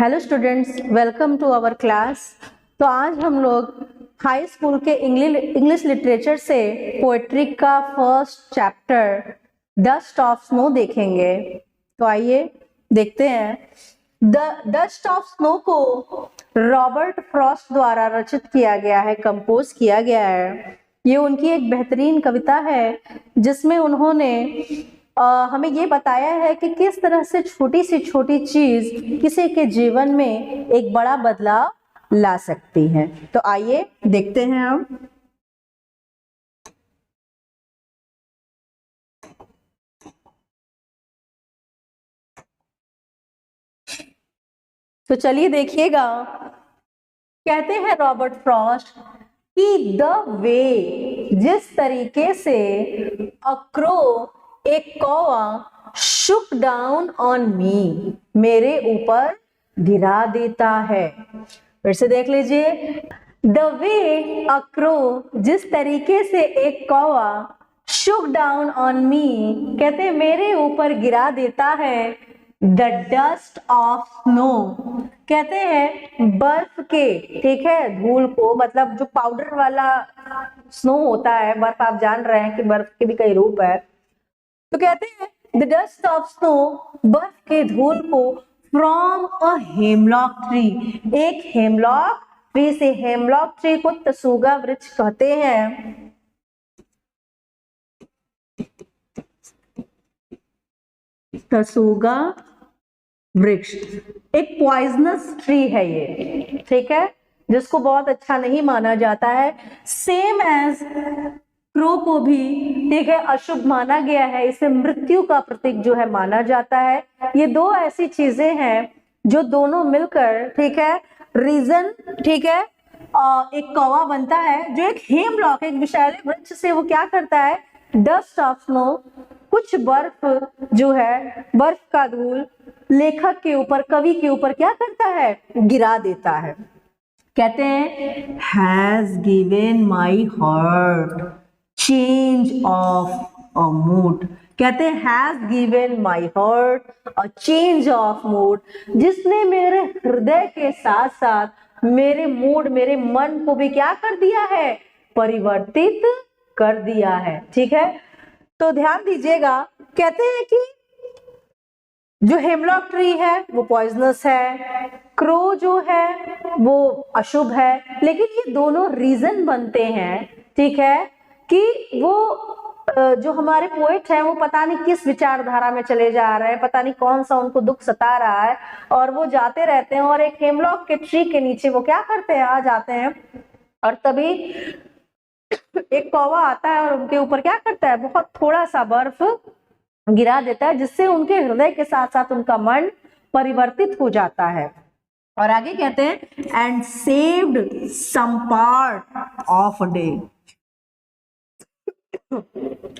Hello students, welcome to our class. तो आज हम लोग हाई स्कूल के इंग्लिश लिटरेचर से पोएट्री का first chapter dust of snow देखेंगे। तो आइए देखते हैं। द डस्ट ऑफ स्नो को रॉबर्ट फ्रॉस्ट द्वारा रचित किया गया है, कंपोज किया गया है। ये उनकी एक बेहतरीन कविता है जिसमें उन्होंने हमें ये बताया है कि किस तरह से छोटी सी छोटी चीज किसी के जीवन में एक बड़ा बदलाव ला सकती है। तो आइए देखते हैं हम। तो चलिए देखिएगा। कहते हैं रॉबर्ट फ्रॉस्ट कि द वे, जिस तरीके से अ क्रो, एक कौवा, शुक डाउन ऑन मी, मेरे ऊपर गिरा देता है। फिर से देख लीजिए। द वे अ क्रो, जिस तरीके से एक कौवा, शुक डाउन ऑन मी, कहते मेरे ऊपर गिरा देता है, द डस्ट ऑफ स्नो, कहते हैं बर्फ के, ठीक है, धूल को, मतलब जो पाउडर वाला स्नो होता है, बर्फ, आप जान रहे हैं कि बर्फ के भी कई रूप है। तो कहते हैं द डस्ट ऑफ स्नो, बर्फ के धूल को, फ्रॉम अ हेमलॉक ट्री, एक हेमलॉक ट्री से, हेमलॉक ट्री को तसुगा वृक्ष कहते हैं। तसुगा वृक्ष एक पॉइजनस ट्री है ये, ठीक है, जिसको बहुत अच्छा नहीं माना जाता है। सेम एज क्रो को भी, ठीक है, अशुभ माना गया है, इसे मृत्यु का प्रतीक जो है माना जाता है। ये दो ऐसी चीजें हैं जो दोनों मिलकर, ठीक है, रीजन, ठीक है, एक कौवा बनता है जो एक हेमलॉक, एक विषैले वृक्ष से वो क्या करता है, डस्ट ऑफ स्नो, कुछ बर्फ जो है, बर्फ का धूल लेखक के ऊपर, कवि के ऊपर क्या करता है, गिरा देता है। कहते हैं has given my heart change of a mood, कहते हैं has given my heart a change of mood, जिसने मेरे हृदय के साथ साथ मेरे मूड, मेरे मन को भी क्या कर दिया है, परिवर्तित कर दिया है। ठीक है, तो ध्यान दीजिएगा। कहते हैं कि जो हेमलॉक ट्री है वो पॉइजनस है, क्रो जो है वो अशुभ है, लेकिन ये दोनों रीजन बनते हैं, ठीक है, कि वो जो हमारे पोएट हैं वो पता नहीं किस विचारधारा में चले जा रहे हैं, पता नहीं कौन सा उनको दुख सता रहा है, और वो जाते रहते हैं और एक हेमलॉक के ट्री के नीचे वो क्या करते हैं, आ जाते हैं, और तभी एक कौवा आता है और उनके ऊपर क्या करता है, बहुत थोड़ा सा बर्फ गिरा देता है, जिससे उनके हृदय के साथ साथ उनका मन परिवर्तित हो जाता है। और आगे कहते हैं and saved some part of a day,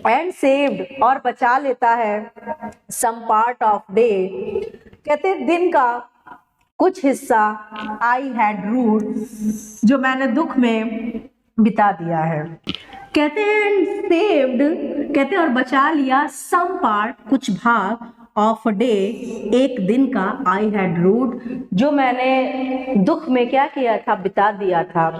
and saved, और बचा लेता है, सम पार्ट ऑफ डे, कहते हैं दिन का कुछ हिस्सा, आई हैड रूड, जो मैंने दुख में बिता दिया है। कहते हैं सेव्ड, कहते हैं और बचा लिया, सम पार्ट, कुछ भाग, ऑफ डे, एक दिन का, आई हैड रूड, जो मैंने दुख में क्या किया था, बिता दिया था।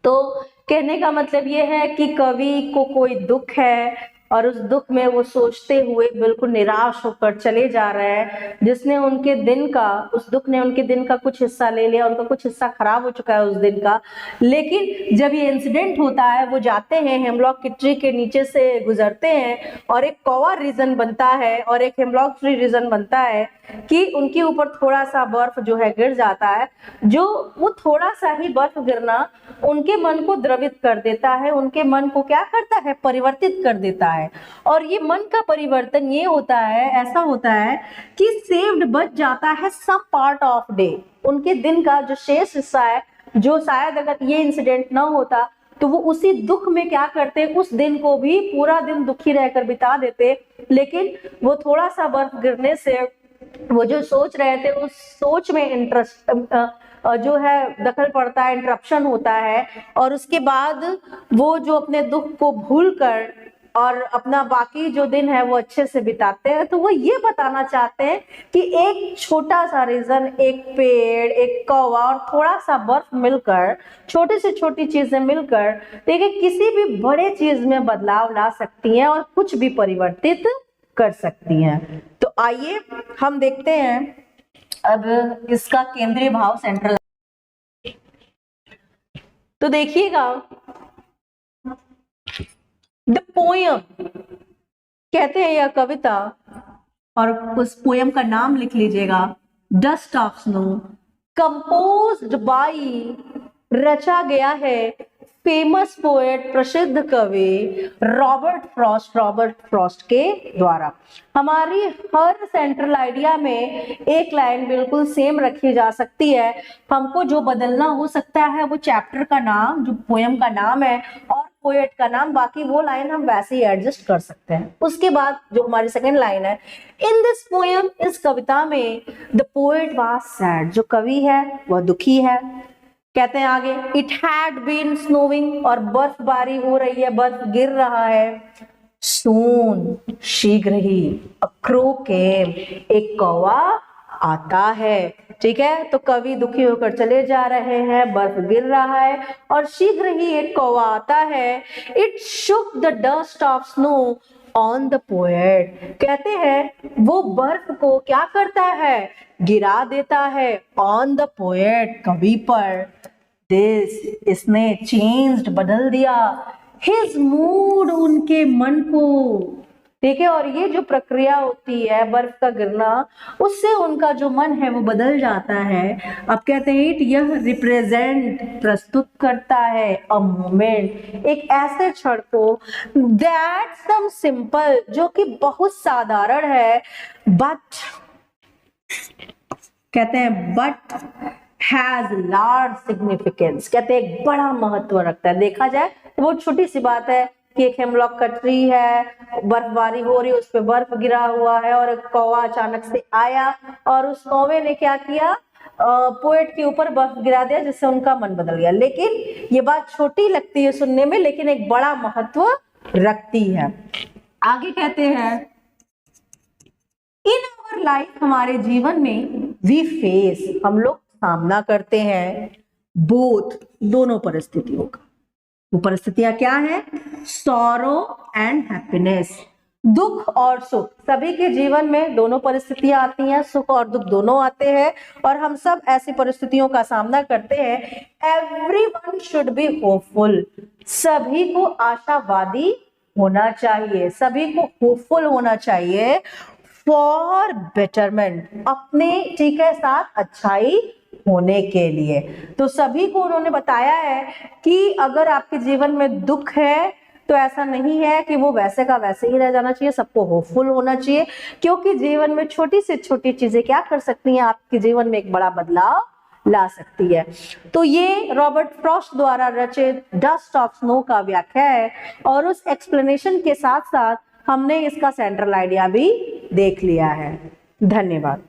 तो कहने का मतलब ये है कि कवि को कोई दुख है और उस दुख में वो सोचते हुए बिल्कुल निराश होकर चले जा रहे हैं, जिसने उनके दिन का, उस दुख ने उनके दिन का कुछ हिस्सा ले लिया, उनका कुछ हिस्सा खराब हो चुका है उस दिन का। लेकिन जब ये इंसिडेंट होता है, वो जाते हैं हेमलॉक की ट्री के नीचे से गुजरते हैं और एक कौवा रीजन बनता है और एक हेमलॉक ट्री रीजन बनता है कि उनके ऊपर थोड़ा सा बर्फ जो है गिर जाता है, जो वो थोड़ा सा ही बर्फ गिरना उनके मन को द्रवित कर देता है, उनके मन को क्या करता है, परिवर्तित कर देता है। और ये मन का परिवर्तन ये होता है, ऐसा होता है कि सेव्ड, बच जाता है, सम पार्ट ऑफ डे, उनके दिन का जो शेष हिस्सा है, जो शायद अगर ये इंसिडेंट ना होता तो वो उसी दुख में क्या करते, उस दिन को भी पूरा दिन दुखी रहकर बिता देते। लेकिन वो थोड़ा सा बर्फ गिरने से वो जो सोच रहे थे, उस सोच में इंटरेस्ट जो है दखल पड़ता है, इंटरप्शन होता है, और उसके बाद वो जो अपने दुख को भूलकर और अपना बाकी जो दिन है वो अच्छे से बिताते हैं। तो वो ये बताना चाहते हैं कि एक छोटा सा रीजन, एक पेड़, एक कौवा और थोड़ा सा बर्फ मिलकर, छोटी से छोटी चीजें मिलकर देखिए किसी भी बड़े चीज में बदलाव ला सकती हैं और कुछ भी परिवर्तित कर सकती हैं। तो आइए हम देखते हैं अब इसका केंद्रीय भाव सेंट्रल। तो देखिएगा द पोयम कहते हैं यह कविता, और उस पोयम का नाम लिख लीजिएगा, dust of snow, composed by, रचा गया है फेमस पोएट, प्रसिद्ध कवि रॉबर्ट फ्रॉस्ट के द्वारा। हमारी हर सेंट्रल आइडिया में एक लाइन बिल्कुल सेम रखी जा सकती है। हमको जो बदलना हो सकता है वो चैप्टर का नाम, जो पोयम का नाम है, और पोएट का नाम, बाकी वो लाइन हम वैसे ही एडजस्ट कर सकते हैं। उसके बाद जो हमारी सेकंड लाइन है, इन दिस पोयम, इस कविता में द पोएट वाज सैड, जो कवि है वह दुखी है। कहते हैं आगे, इट हैड बीन स्नोविंग, और बर्फबारी हो रही है, बर्फ गिर रहा है। सून, शीघ्र ही, अ क्रो केम, एक कौवा आता है। ठीक है, तो कवि दुखी होकर चले जा रहे हैं, बर्फ गिर रहा है और शीघ्र ही एक कौवा आता है। It shook the dust of snow on the poet, कहते हैं वो बर्फ को क्या करता है, गिरा देता है, ऑन द पोएट, कवि पर। दिस, इसने चेंज्ड, बदल दिया, हिज मूड, उनके मन को। ठीक है, और ये जो प्रक्रिया होती है बर्फ का गिरना, उससे उनका जो मन है वो बदल जाता है। अब कहते हैं यह रिप्रेजेंट, प्रस्तुत करता है, अ मोमेंट, एक ऐसे क्षण को, दैट सम सिंपल, जो कि बहुत साधारण है, बट, कहते हैं बट हैज लार्ज सिग्निफिकेंस, कहते हैं एक बड़ा महत्व रखता है। देखा जाए तो बहुत छोटी सी बात है कि एक हेमलॉक का ट्री है, बर्फबारी हो रही है, उस पर बर्फ गिरा हुआ है और एक कौवा अचानक से आया और उस कौवे ने क्या किया, पोएट के ऊपर बर्फ गिरा दिया, जिससे उनका मन बदल गया। लेकिन ये बात छोटी लगती है सुनने में, लेकिन एक बड़ा महत्व रखती है। आगे कहते हैं, इन आवर लाइफ, हमारे जीवन में, वी फेस, हम लोग सामना करते हैं, बोथ, दोनों परिस्थितियों का। वो परिस्थितियां क्या है, सॉरो एंड हैप्पीनेस, दुख और सुख। सभी के जीवन में दोनों परिस्थितियां आती हैं, सुख और दुख दोनों आते हैं, और हम सब ऐसी परिस्थितियों का सामना करते हैं। एवरीवन शुड बी होपफुल, सभी को आशावादी होना चाहिए, सभी को होपफुल होना चाहिए, फॉर बेटरमेंट, अपने, ठीक है, साथ अच्छाई होने के लिए। तो सभी को उन्होंने बताया है कि अगर आपके जीवन में दुख है तो ऐसा नहीं है कि वो वैसे का वैसे ही रह जाना चाहिए, सबको होपफुल होना चाहिए, क्योंकि जीवन में छोटी से छोटी चीजें क्या कर सकती हैं, आपके जीवन में एक बड़ा बदलाव ला सकती है। तो ये रॉबर्ट फ्रॉस्ट द्वारा रचित डस्ट ऑफ स्नो का व्याख्या है, और उस एक्सप्लेनेशन के साथ साथ हमने इसका सेंट्रल आइडिया भी देख लिया है। धन्यवाद।